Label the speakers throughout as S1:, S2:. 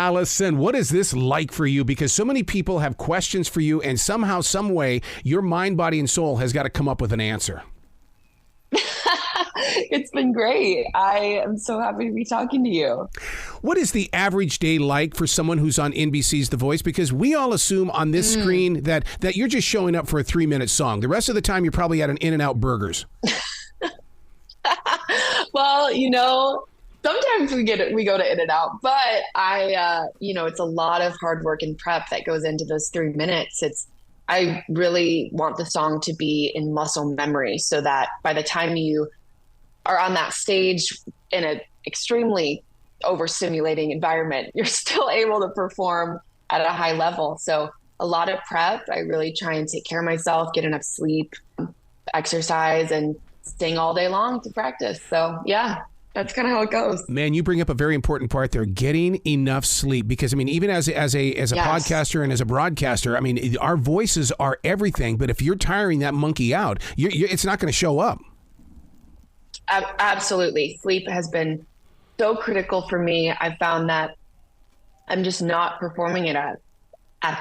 S1: Alison, what is this like for you? Because so many people have questions for you, and somehow, some way, your mind, body, and soul has got to come up with an answer.
S2: It's been great. I am so happy to be talking to you.
S1: What is the average day like for someone who's on NBC's The Voice? Because we all assume on this screen that you're just showing up for a 3-minute song. The rest of the time, you're probably at an In-N-Out Burgers.
S2: Well, sometimes we go to In-N-Out, but it's a lot of hard work and prep that goes into those 3 minutes. I really want the song to be in muscle memory so that by the time you are on that stage in an extremely overstimulating environment, you're still able to perform at a high level. So a lot of prep. I really try and take care of myself, get enough sleep, exercise, and sing all day long to practice. So yeah. That's kind of how it goes.
S1: Man, you bring up a very important part there, getting enough sleep. Because, even as a yes. podcaster and as a broadcaster, our voices are everything. But if you're tiring that monkey out, it's not going to show up.
S2: Absolutely. Sleep has been so critical for me. I found that I'm just not performing it at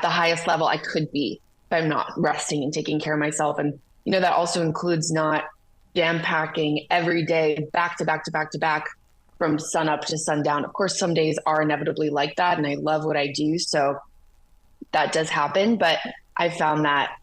S2: the highest level I could be if I'm not resting and taking care of myself. And, that also includes not jam packing every day back to back to back to back from sun up to sundown. Of course, some days are inevitably like that, and I love what I do, so that does happen. But I found that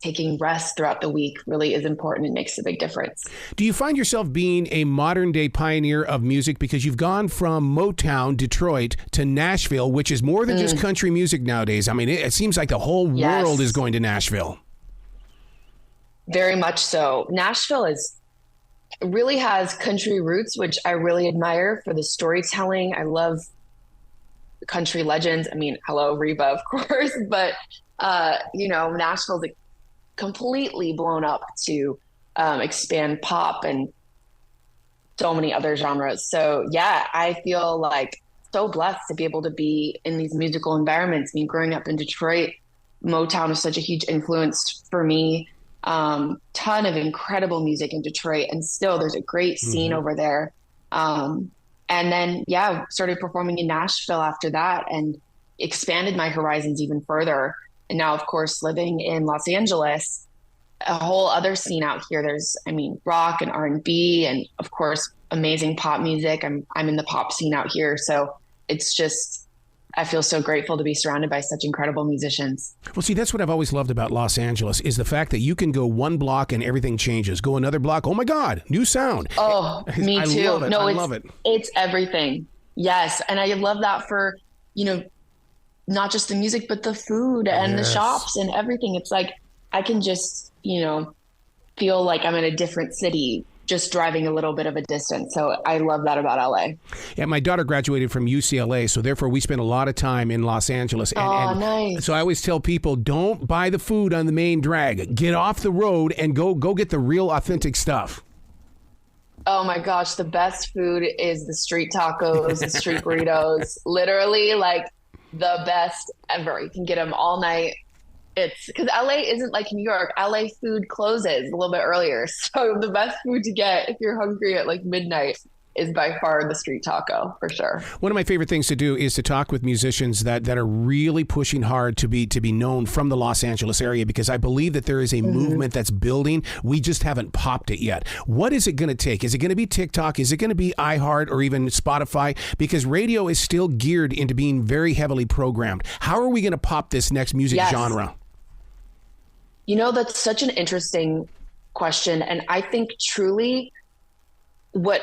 S2: taking rest throughout the week really is important and makes a big difference.
S1: Do you find yourself being a modern day pioneer of music, because you've gone from Motown, Detroit, to Nashville, which is more than just country music nowadays? It seems like the whole world is going to Nashville.
S2: Very much so. Nashville really has country roots, which I really admire for the storytelling. I love country legends. Hello, Reba, of course, but Nashville's completely blown up to expand pop and so many other genres. So yeah, I feel like so blessed to be able to be in these musical environments. Growing up in Detroit, Motown was such a huge influence for me. Ton of incredible music in Detroit, and still there's a great scene over there. And then, started performing in Nashville after that and expanded my horizons even further. And now, of course, living in Los Angeles, a whole other scene out here. There's, rock and R&B, and of course, amazing pop music. I'm in the pop scene out here. So it's just, I feel so grateful to be surrounded by such incredible musicians.
S1: Well, see, that's what I've always loved about Los Angeles, is the fact that you can go one block and everything changes. Go another block, oh my God, new sound.
S2: Oh, me too.
S1: I love it.
S2: It's everything. Yes. And I love that for, not just the music, but the food and the shops and everything. It's like, I can just, feel like I'm in a different city just driving a little bit of a distance. So I love that about LA.
S1: Yeah, my daughter graduated from UCLA, so therefore we spent a lot of time in Los Angeles. And
S2: nice.
S1: So I always tell people, don't buy the food on the main drag. Get off the road and go get the real authentic stuff.
S2: Oh my gosh, the best food is the street tacos, the street burritos. Literally, like the best ever. You can get them all night. It's because LA isn't like New York. LA food closes a little bit earlier. So the best food to get if you're hungry at like midnight is by far the street taco, for sure.
S1: One of my favorite things to do is to talk with musicians that are really pushing hard to be known from the Los Angeles area, because I believe that there is a movement that's building. We just haven't popped it yet. What is it going to take? Is it going to be TikTok? Is it going to be iHeart or even Spotify? Because radio is still geared into being very heavily programmed. How are we going to pop this next music genre?
S2: That's such an interesting question. And I think truly what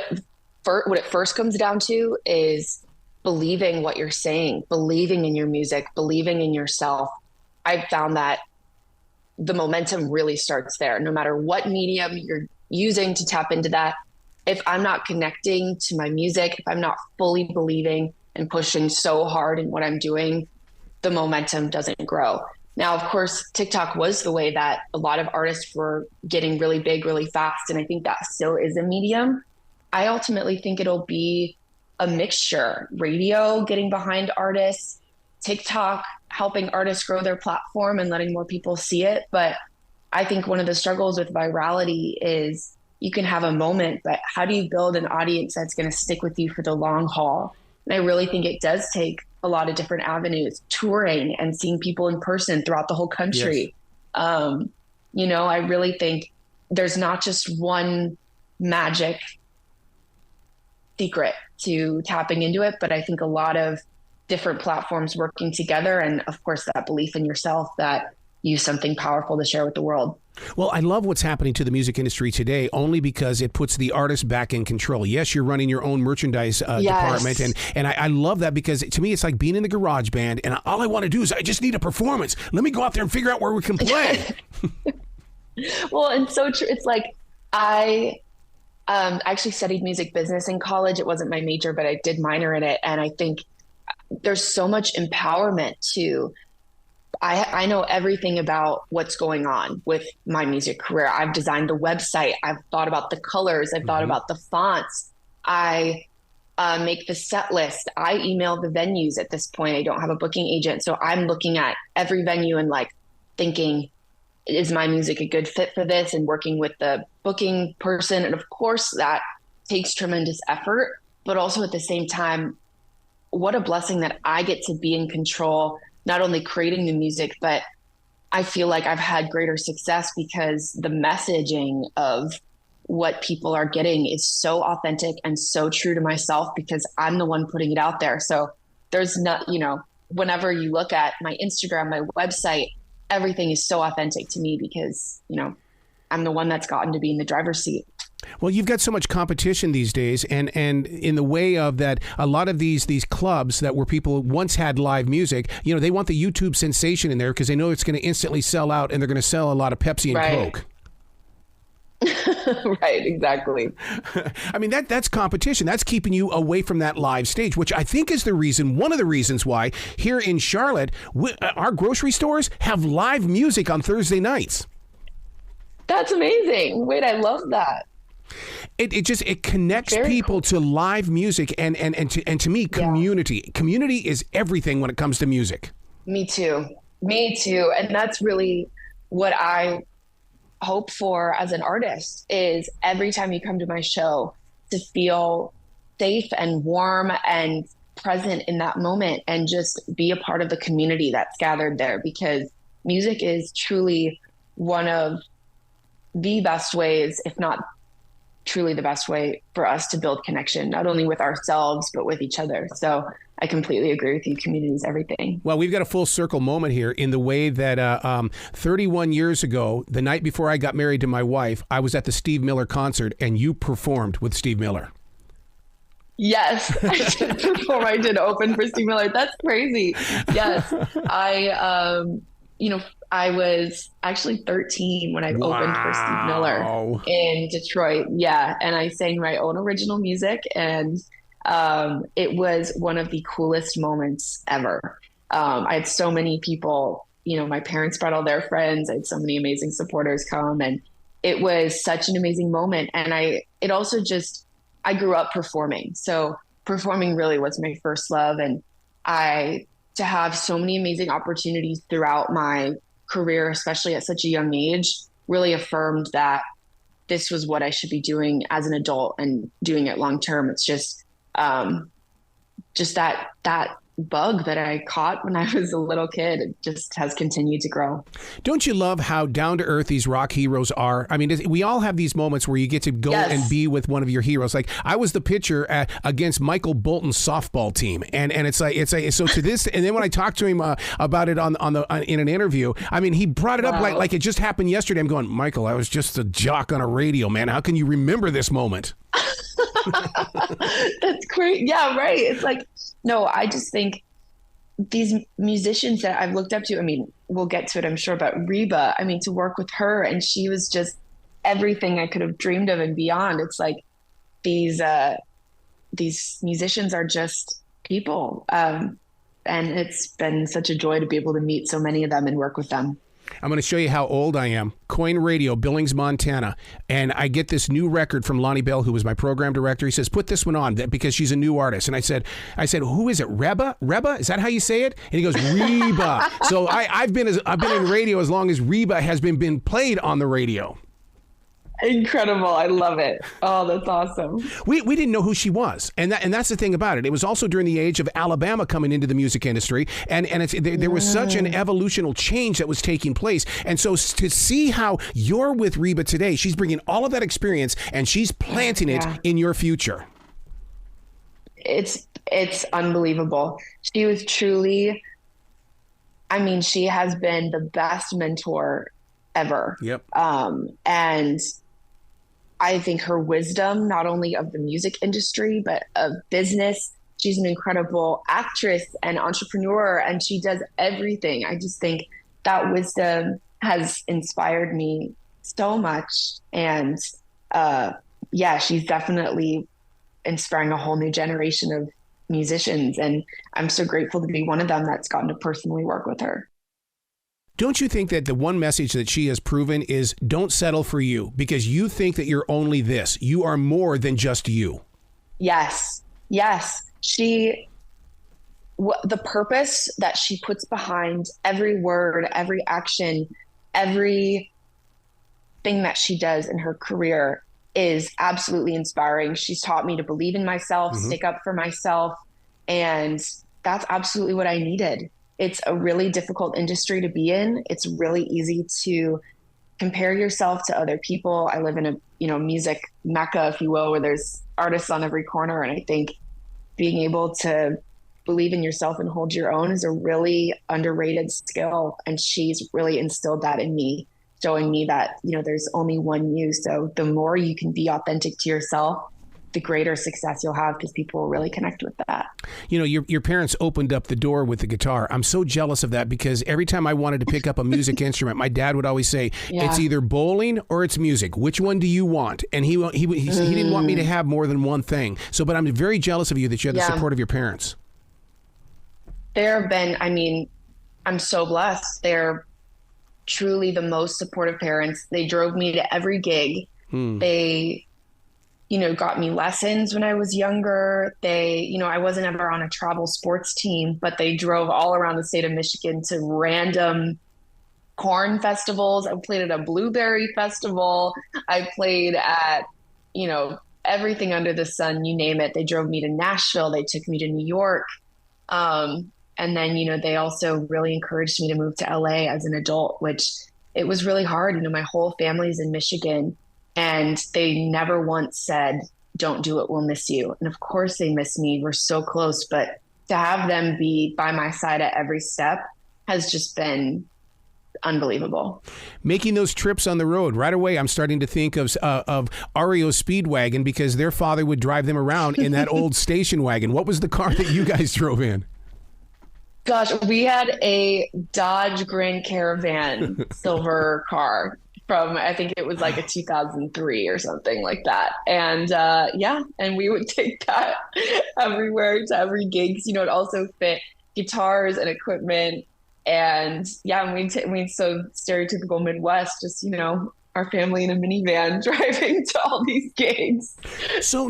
S2: it first comes down to is believing what you're saying, believing in your music, believing in yourself. I've found that the momentum really starts there, no matter what medium you're using to tap into that. If I'm not connecting to my music, if I'm not fully believing and pushing so hard in what I'm doing, the momentum doesn't grow. Now, of course, TikTok was the way that a lot of artists were getting really big, really fast. And I think that still is a medium. I ultimately think it'll be a mixture. Radio getting behind artists, TikTok helping artists grow their platform and letting more people see it. But I think one of the struggles with virality is you can have a moment, but how do you build an audience that's going to stick with you for the long haul? And I really think it does take a lot of different avenues, touring and seeing people in person throughout the whole country. Yes. I really think there's not just one magic secret to tapping into it, but I think a lot of different platforms working together. And of course, that belief in yourself that you have something powerful to share with the world.
S1: Well, I love what's happening to the music industry today only because it puts the artist back in control. Yes, you're running your own merchandise department. And I love that because to me, it's like being in the garage band. And all I want to do is I just need a performance. Let me go out there and figure out where we can play.
S2: Well, and so true. It's like I actually studied music business in college. It wasn't my major, but I did minor in it. And I think there's so much empowerment to I know everything about what's going on with my music career. I've designed the website. I've thought about the colors. I've thought about the fonts. I make the set list. I email the venues at this point. I don't have a booking agent. So I'm looking at every venue and like thinking, is my music a good fit for this? And working with the booking person. And of course that takes tremendous effort, but also at the same time, what a blessing that I get to be in control, not only creating the music, but I feel like I've had greater success because the messaging of what people are getting is so authentic and so true to myself because I'm the one putting it out there. So there's not, whenever you look at my Instagram, my website, everything is so authentic to me because, I'm the one that's gotten to be in the driver's seat.
S1: Well, you've got so much competition these days, and in the way of that, a lot of these clubs that where people once had live music, they want the YouTube sensation in there because they know it's going to instantly sell out, and they're going to sell a lot of Pepsi and Coke.
S2: Right, exactly.
S1: I mean, that's competition. That's keeping you away from that live stage, which I think is one of the reasons why here in Charlotte, our grocery stores have live music on Thursday nights. That's amazing. Wait, I love that. It connects people to live music and to me, community. Yeah. Community is everything when it comes to music. Me too. And that's really what I hope for as an artist is every time you come to my show to feel safe and warm and present in that moment and just be a part of the community that's gathered there because music is truly one of the best ways, if not truly the best way for us to build connection, not only with ourselves, but with each other. So I completely agree with you. Community is everything. Well, we've got a full circle moment here in the way that 31 years ago, the night before I got married to my wife, I was at the Steve Miller concert and you performed with Steve Miller. Yes, I did perform. I did open for Steve Miller. That's crazy. Yes. I was actually 13 when I opened for Steve Miller in Detroit. Yeah. And I sang my own original music and it was one of the coolest moments ever. I had so many people, my parents brought all their friends. I had so many amazing supporters come and it was such an amazing moment. And I grew up performing. So performing really was my first love. And to have so many amazing opportunities throughout my career, especially at such a young age, really affirmed that this was what I should be doing as an adult and doing it long term. It's just that bug that I caught when I was a little kid. It just has continued to grow. Don't you love how down to earth these rock heroes are? I mean, we all have these moments where you get to go and be with one of your heroes. Like I was the pitcher against Michael Bolton's softball team, and it's like so to this. And then when I talked to him about it in an interview, I mean, he brought it up like it just happened yesterday. I'm going, Michael, I was just a jock on a radio, man. How can you remember this moment? That's great. Yeah, right. It's like, no, I just think these musicians that I've looked up to, I mean, we'll get to it, I'm sure, but Reba, I mean, to work with her and she was just everything I could have dreamed of and beyond. It's like these musicians are just people. And it's been such a joy to be able to meet so many of them and work with them. I'm going to show you how old I am. Coin Radio, Billings, Montana. And I get this new record from Lonnie Bell, who was my program director. He says, put this one on because she's a new artist. And I said, who is it? Reba? Is that how you say it? And he goes, Reba. So I've been in radio as long as Reba has been played on the radio.
S2: Incredible. I love it. Oh, that's awesome.
S1: We didn't know who she was. And that's the thing about it. It was also during the age of Alabama coming into the music industry. And there was such an evolutional change that was taking place. And so to see how you're with Reba today, she's bringing all of that experience and she's planting it in your future.
S2: It's unbelievable. She was truly, I mean, she has been the best mentor ever.
S1: Yep.
S2: And I think her wisdom, not only of the music industry, but of business. She's an incredible actress and entrepreneur, and she does everything. I just think that wisdom has inspired me so much. And she's definitely inspiring a whole new generation of musicians. And I'm so grateful to be one of them that's gotten to personally work with her.
S1: Don't you think that the one message that she has proven is don't settle for you because you think that you're only this. You are more than just you.
S2: Yes. The purpose that she puts behind every word, every action, every thing that she does in her career is absolutely inspiring. She's taught me to believe in myself, stick up for myself. And that's absolutely what I needed. It's a really difficult industry to be in. It's really easy to compare yourself to other people. I live in a, music mecca, if you will, where there's artists on every corner. And I think being able to believe in yourself and hold your own is a really underrated skill. And she's really instilled that in me, showing me that, there's only one you. So the more you can be authentic to yourself, the greater success you'll have because people will really connect with that.
S1: Your parents opened up the door with the guitar. I'm so jealous of that because every time I wanted to pick up a music instrument, my dad would always say, it's either bowling or it's music. Which one do you want? And he didn't want me to have more than one thing. So, but I'm very jealous of you that you had the support of your parents.
S2: There have been, I'm so blessed. They're truly the most supportive parents. They drove me to every gig. They got me lessons when I was younger. They, I wasn't ever on a travel sports team, but they drove all around the state of Michigan to random corn festivals. I played at a blueberry festival. I played at, everything under the sun, you name it. They drove me to Nashville. They took me to New York. And then, they also really encouraged me to move to LA as an adult, which it was really hard. My whole family's in Michigan. And they never once said, don't do it, we'll miss you. And of course they miss me. We're so close. But to have them be by my side at every step has just been unbelievable.
S1: Making those trips on the road right away, I'm starting to think of REO Speedwagon because their father would drive them around in that old station wagon. What was the car that you guys drove in?
S2: Gosh, we had a Dodge Grand Caravan silver car. From, I think it was like a 2003 or something like that. And and we would take that everywhere to every gig. It also fit guitars and equipment. And we'd so stereotypical Midwest, just, our family in a minivan driving to all these gigs.
S1: So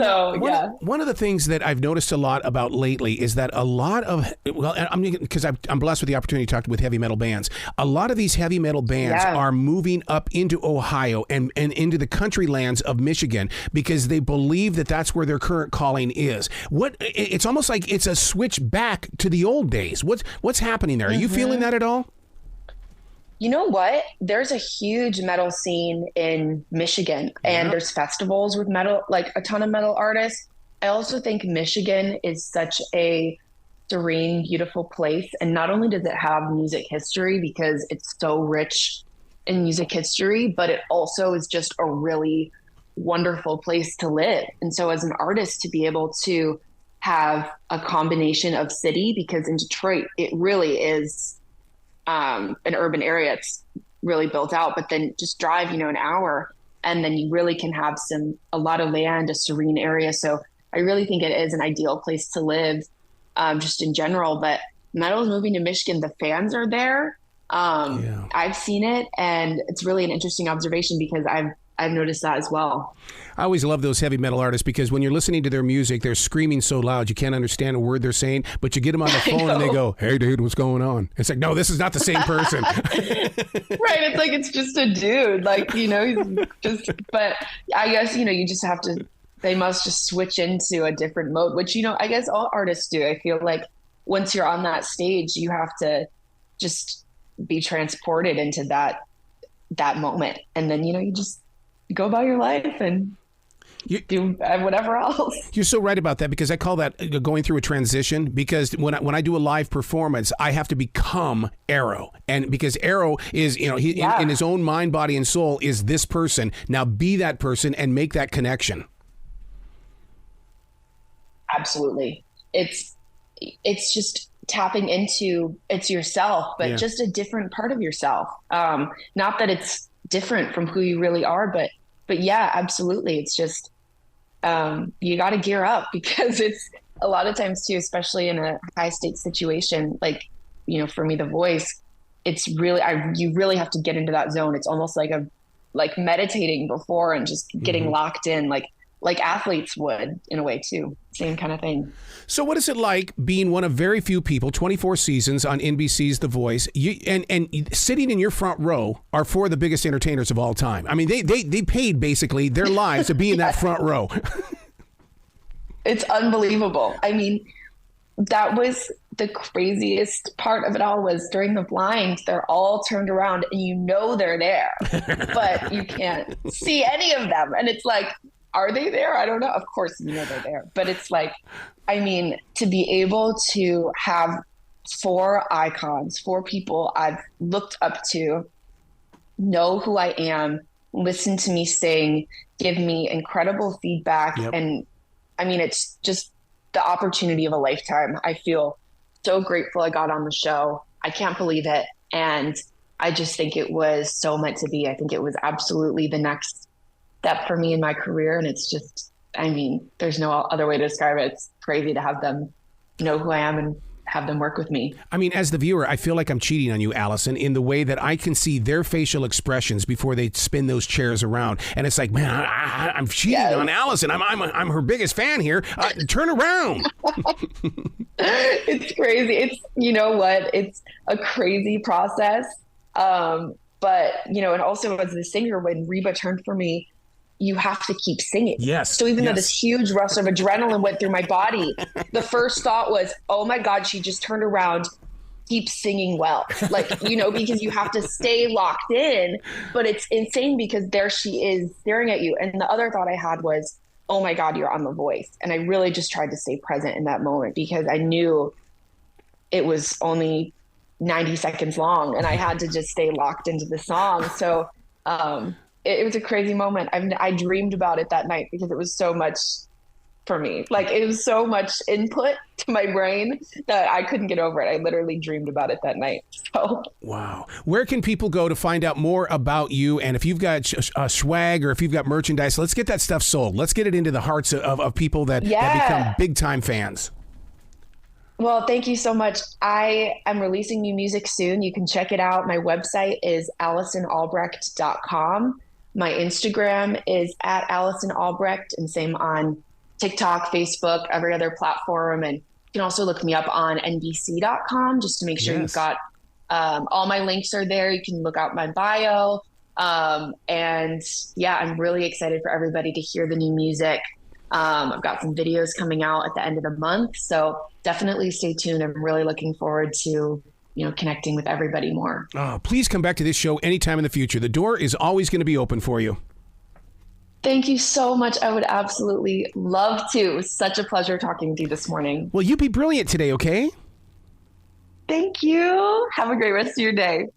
S1: one of the things that I've noticed a lot about lately is that a lot of, because I'm blessed with the opportunity to talk with heavy metal bands. A lot of these heavy metal bands are moving up into Ohio and into the country lands of Michigan because they believe that that's where their current calling is. It's almost like it's a switch back to the old days. What's happening there? Are you feeling that at all?
S2: You know what? There's a huge metal scene in Michigan and there's festivals with metal, like a ton of metal artists. I also think Michigan is such a serene, beautiful place. And not only does it have music history because it's so rich in music history, but it also is just a really wonderful place to live. And so as an artist to be able to have a combination of city, because in Detroit, it really is an urban area. It's really built out, but then just drive, an hour and then you really can have a lot of land, a serene area. So I really think it is an ideal place to live, just in general, but metal is moving to Michigan. The fans are there. I've seen it and it's really an interesting observation because I've I've noticed that as well.
S1: I always love those heavy metal artists because when you're listening to their music, they're screaming so loud you can't understand a word they're saying, but you get them on the phone and they go, "Hey dude, what's going on?" It's like, no, this is not the same person.
S2: Right. It's like, it's just a dude, like, he's just, but I guess, you just have to, they must just switch into a different mode, which, I guess all artists do. I feel like once you're on that stage, you have to just be transported into that moment. And then, you just go about your life and do whatever else.
S1: You're so right about that, because I call that going through a transition, because when I do a live performance, I have to become Arrow. And because Arrow is, he in his own mind, body, and soul is this person. Now be that person and make that connection.
S2: Absolutely. It's just tapping into, it's yourself, but just a different part of yourself. Not that it's different from who you really are, but yeah, absolutely. It's just, you got to gear up, because it's a lot of times too, especially in a high stakes situation, like, for me, The Voice, it's really, you really have to get into that zone. It's almost like meditating before and just getting locked in, like athletes would, in a way too. Same kind of thing.
S1: So what is it like being one of very few people, 24 seasons on NBC's The Voice, and sitting in your front row are four of the biggest entertainers of all time? I mean, they paid basically their lives to be in that front row.
S2: It's unbelievable. I mean, that was the craziest part of it all, was during the blind, they're all turned around and they're there, but you can't see any of them. And it's like, are they there? I don't know. Of course, they're there. But it's like, I mean, to be able to have four icons, four people I've looked up to, know who I am, listen to me sing, give me incredible feedback.
S1: Yep.
S2: And I mean, it's just the opportunity of a lifetime. I feel so grateful I got on the show. I can't believe it. And I just think it was so meant to be. I think it was absolutely the next step for me in my career. And it's just, I mean, there's no other way to describe it. It's crazy to have them know who I am and have them work with me.
S1: I mean, as the viewer, I feel like I'm cheating on you, Alison, in the way that I can see their facial expressions before they spin those chairs around. And it's like, man, I'm cheating on Alison. I'm her biggest fan here. Turn around.
S2: It's crazy. It's, you know what? It's a crazy process. But, and also as the singer, when Reba turned for me, you have to keep singing.
S1: Yes.
S2: So even though this huge rush of adrenaline went through my body, the first thought was, oh my God, she just turned around, keep singing well. Like, because you have to stay locked in, but it's insane because there she is staring at you. And the other thought I had was, oh my God, you're on The Voice. And I really just tried to stay present in that moment because I knew it was only 90 seconds long and I had to just stay locked into the song. So, it was a crazy moment. I dreamed about it that night because it was so much for me. Like, it was so much input to my brain that I couldn't get over it. I literally dreamed about it that night. So. Wow.
S1: Where can people go to find out more about you? And if you've got swag or if you've got merchandise, let's get that stuff sold. Let's get it into the hearts of people that become big time fans.
S2: Well, thank you so much. I am releasing new music soon. You can check it out. My website is AlisonAlbrecht.com. My Instagram is at Alison Albrecht, and same on TikTok, Facebook, every other platform. And you can also look me up on NBC.com just to make sure you've got all my links are there. You can look out my bio. And yeah, I'm really excited for everybody to hear the new music. I've got some videos coming out at the end of the month. So definitely stay tuned. I'm really looking forward to connecting with everybody more.
S1: Please come back to this show anytime in the future. The door is always going to be open for you.
S2: Thank you so much. I would absolutely love to. It was such a pleasure talking to you this morning.
S1: Well, you be brilliant today, okay?
S2: Thank you. Have a great rest of your day.